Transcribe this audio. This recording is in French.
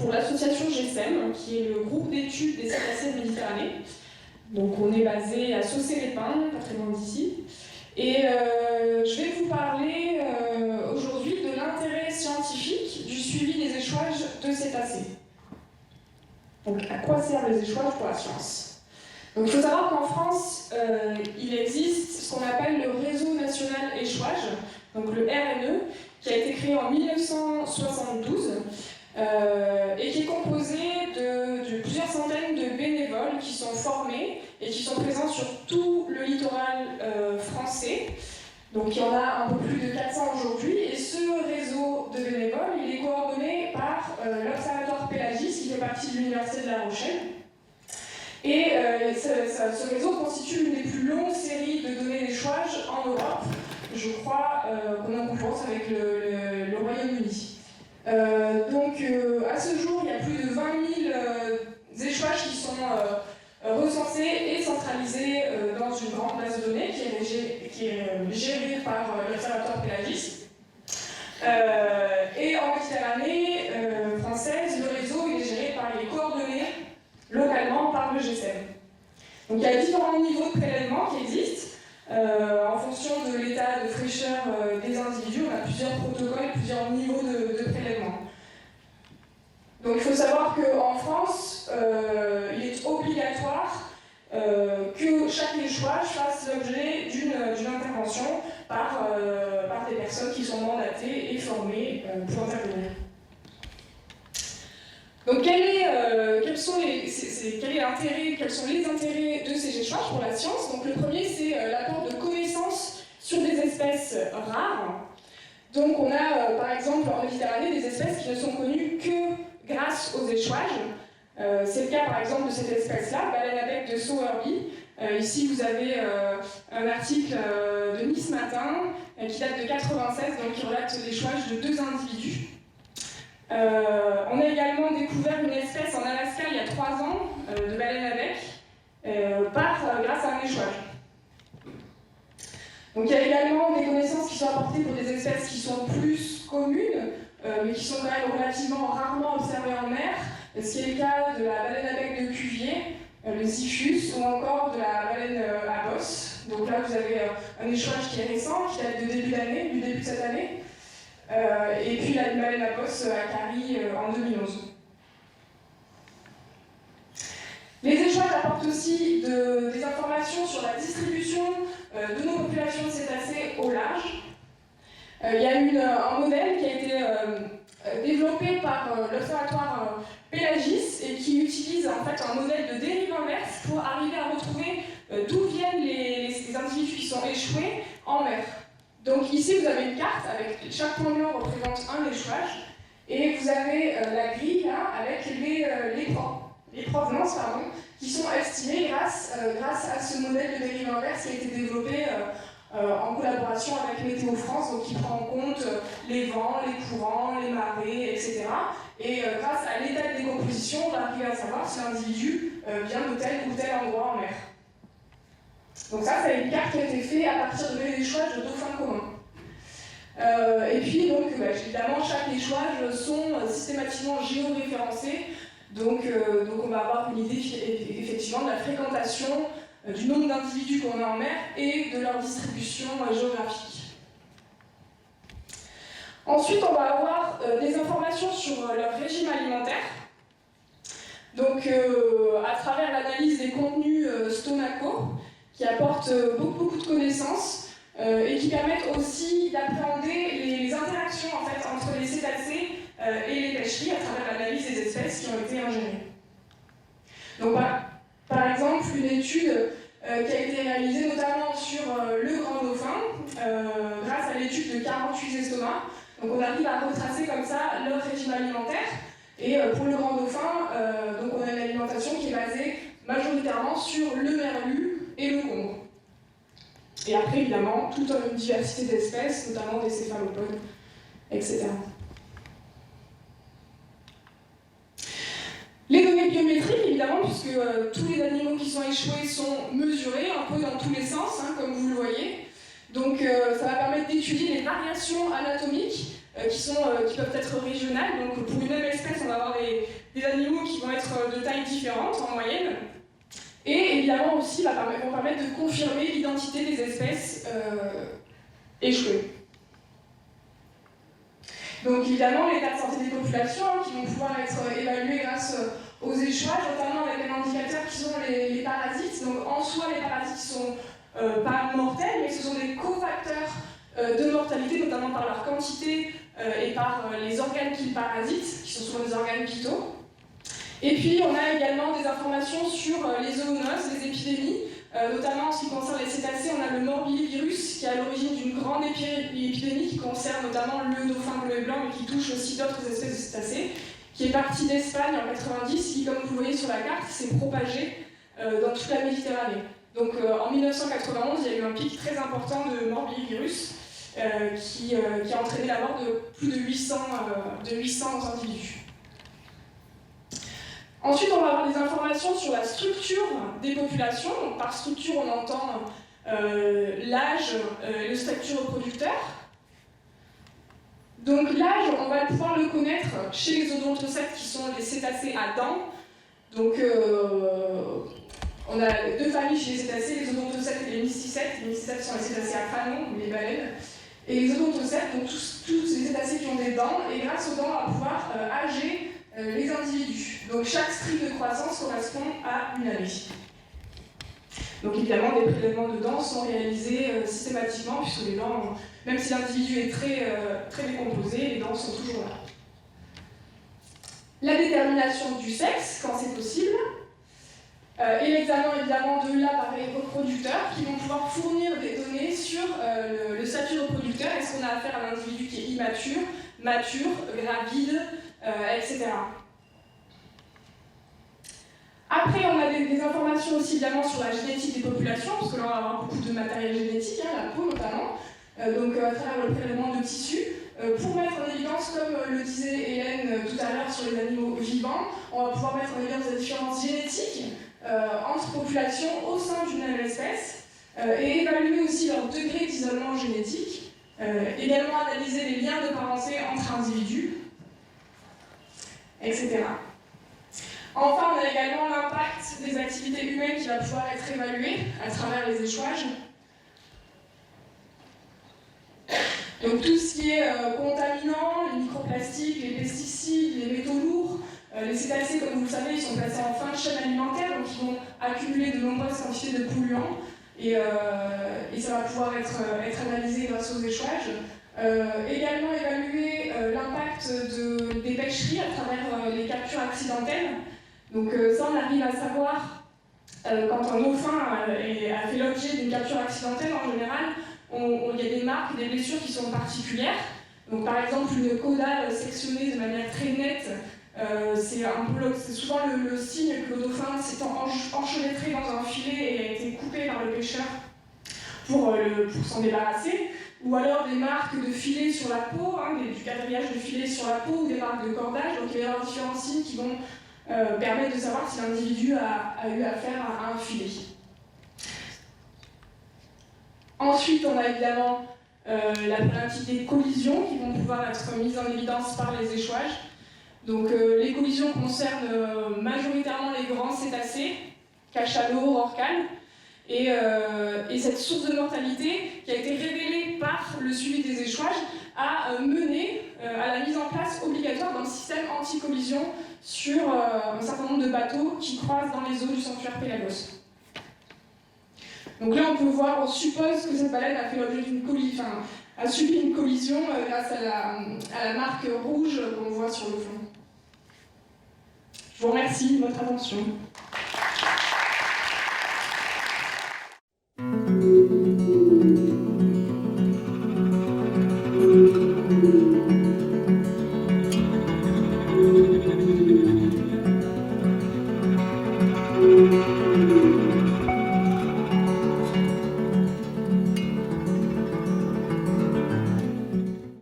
pour l'association GESEM, qui est le groupe d'études des cétacés de Méditerranée. Donc on est basé à Saucé-les-Pins, pas très loin d'ici. Et je vais vous parler aujourd'hui de l'intérêt scientifique du suivi des échouages de cétacés. Donc à quoi servent les échouages pour la science? Donc il faut savoir qu'en France, il existe ce qu'on appelle le Réseau national échouage, donc le RNE, qui a été créé en 1972 et qui est composé de plusieurs centaines de bénévoles qui sont formés et qui sont présents sur tout le littoral français. Donc il y en a un peu plus de 400 aujourd'hui, et ce réseau de bénévoles, il est coordonné par l'Observatoire Pélagis, qui fait partie de l'Université de La Rochelle. Et ce réseau constitue l'une des plus longues séries de données d'échouage en Europe. Je crois qu'on est en concurrence avec le Royaume-Uni. À ce jour, il y a plus de 20 000 échouages qui sont recensés et centralisés dans une grande base de données qui est gérée par l'Observatoire Pélagis. Et en Méditerranée française, le réseau est géré par les coordonnées localement par le GESEM. Donc il y a différents niveaux de prélèvement qui existent. En fonction de l'état de fraîcheur des individus, on a plusieurs protocoles, plusieurs niveaux de prélèvement. Donc il faut savoir qu'en France, il est obligatoire que chaque échouage fasse l'objet d'une intervention par des personnes qui sont mandatées et formées pour intervenir. Donc quels sont les intérêts de ces échouages pour la science? Donc le premier, c'est l'apport de connaissances sur des espèces rares. Donc on a par exemple en Méditerranée des espèces qui ne sont connues que grâce aux échouages. C'est le cas par exemple de cette espèce-là, baleine à bec de Sowerby. Ici vous avez un article de Nice Matin qui date de 1996, donc qui relate l'échouage de 2 individus. On a également découvert une espèce en Alaska il y a 3 ans, de baleine à bec, grâce à un échouage. Donc il y a également des connaissances qui sont apportées pour des espèces qui sont plus communes, mais qui sont quand même relativement rarement observées en mer, ce qui est le cas de la baleine à bec de Cuvier, le Ziphus, ou encore de la baleine à bosse. Donc là vous avez un échouage qui est récent, qui date du début de cette année. Et puis la baleine à bosse à Carie en 2011. Les échouages apportent aussi des informations sur la distribution de nos populations de cétacés au large. Il y a un modèle qui a été développé par l'Observatoire Pélagis et qui utilise en fait un modèle de dérive inverse pour arriver à retrouver d'où viennent les individus qui sont échoués en mer. Donc ici vous avez une carte avec chaque point blanc représente un échouage et vous avez la grille là avec les provenances qui sont estimées grâce à ce modèle de dérive inverse qui a été développé en collaboration avec Météo France, donc qui prend en compte les vents, les courants, les marées, etc. Et grâce à l'état de décomposition, on va arriver à savoir si l'individu vient de tel ou tel endroit en mer. Donc ça, c'est une carte qui a été faite à partir de l'échouage de dauphins communs. Et puis, donc, évidemment, chaque échouage sont systématiquement géoréférencés. Donc on va avoir une idée effectivement de la fréquentation, du nombre d'individus qu'on a en mer et de leur distribution géographique. Ensuite, on va avoir des informations sur leur régime alimentaire. Donc, à travers l'analyse des contenus stomacaux, qui apportent beaucoup de connaissances et qui permettent aussi d'appréhender les interactions en fait, entre les cétacés et les pêcheries à travers l'analyse des espèces qui ont été ingérées. Donc, par exemple, une étude qui a été réalisée notamment sur le grand dauphin, grâce à l'étude de 48 estomacs. Donc, on arrive à retracer comme ça leur régime alimentaire. Et pour le grand dauphin, donc on a une alimentation qui est basée majoritairement sur le merlu et le congre. Et après, évidemment, toute une diversité d'espèces, notamment des céphalopodes, etc. Les données biométriques, évidemment, puisque tous les animaux qui sont échoués sont mesurés un peu dans tous les sens, comme vous le voyez. Donc ça va permettre d'étudier les variations anatomiques qui peuvent être régionales. Donc pour une même espèce, on va avoir des animaux qui vont être de tailles différentes en moyenne. Et évidemment aussi vont permettre de confirmer l'identité des espèces échouées. Donc évidemment, l'état de santé des populations qui vont pouvoir être évalués grâce aux échouages, notamment avec un indicateur qui sont les parasites. Donc en soi, les parasites sont pas mortels, mais ce sont des cofacteurs de mortalité, notamment par leur quantité et par les organes qu'ils parasitent, qui sont souvent des organes vitaux. Et puis on a également des informations sur les zoonoses, les épidémies, notamment en ce qui concerne les cétacés. On a le morbillivirus qui est à l'origine d'une grande épidémie qui concerne notamment le dauphin bleu et blanc, mais qui touche aussi d'autres espèces de cétacés, qui est partie d'Espagne en 90, qui, comme vous le voyez sur la carte, s'est propagée dans toute la Méditerranée. Donc en 1991, il y a eu un pic très important de morbillivirus qui a entraîné la mort de plus de 800 individus. Ensuite, on va avoir des informations sur la structure des populations. Donc, par structure, on entend l'âge et le statut reproducteur. Donc l'âge, on va pouvoir le connaître chez les odontocètes qui sont les cétacés à dents. Donc on a deux familles chez les cétacés, les odontocètes et les mysticètes. Les mysticètes sont les cétacés à fanon, les baleines. Et les odontocètes, donc tous les cétacés qui ont des dents, et grâce aux dents, on va pouvoir âger les individus. Donc chaque strip de croissance correspond à une année. Donc évidemment, des prélèvements de dents sont réalisés systématiquement, puisque les dents, même si l'individu est très décomposé, les dents sont toujours là. La détermination du sexe, quand c'est possible, et l'examen évidemment de l'appareil reproducteur, qui vont pouvoir fournir des données sur le statut reproducteur. Est-ce qu'on a affaire à un individu qui est immature, mature, gravide, etc. Après, on a des informations aussi évidemment sur la génétique des populations, parce que là on va avoir beaucoup de matériel génétique, la peau notamment, donc à travers le prélèvement de tissus, pour mettre en évidence, comme le disait Hélène tout à l'heure sur les animaux vivants, on va pouvoir mettre en évidence des différences génétiques entre populations au sein d'une même espèce, et évaluer aussi leur degré d'isolement génétique, également analyser les liens de parenté entre individus, etc. Enfin, on a également l'impact des activités humaines qui va pouvoir être évalué à travers les échouages. Donc tout ce qui est contaminant, les microplastiques, les pesticides, les métaux lourds, les cétacés, comme vous le savez, ils sont placés en fin de chaîne alimentaire, donc ils vont accumuler de nombreuses quantités de polluants, et ça va pouvoir être analysé grâce aux échouages. Également évaluer l'impact des pêcheries à travers les captures accidentelles. Donc ça, on arrive à savoir quand un dauphin a fait l'objet d'une capture accidentelle. En général, il y a des marques, des blessures qui sont particulières. Donc par exemple, une caudale sectionnée de manière très nette, c'est souvent le signe que le dauphin s'est enchevêtré dans un filet et a été coupé par le pêcheur pour s'en débarrasser. Ou alors des marques de filets sur la peau, du quadrillage de filets sur la peau, ou des marques de cordage. Donc il va y avoir différents signes qui vont permettre de savoir si l'individu a eu affaire à un filet. Ensuite, on a évidemment la problématique des collisions qui vont pouvoir être mises en évidence par les échouages. Donc les collisions concernent majoritairement les grands cétacés, cachalots, rorquals. Et cette source de mortalité qui a été révélée par le suivi des échouages a mené à la mise en place obligatoire d'un système anti-collision sur un certain nombre de bateaux qui croisent dans les eaux du sanctuaire Pélagos. Donc là, on suppose que cette baleine a fait l'objet d'une collision, a subi une collision grâce à la marque rouge qu'on voit sur le fond. Je vous remercie de votre attention.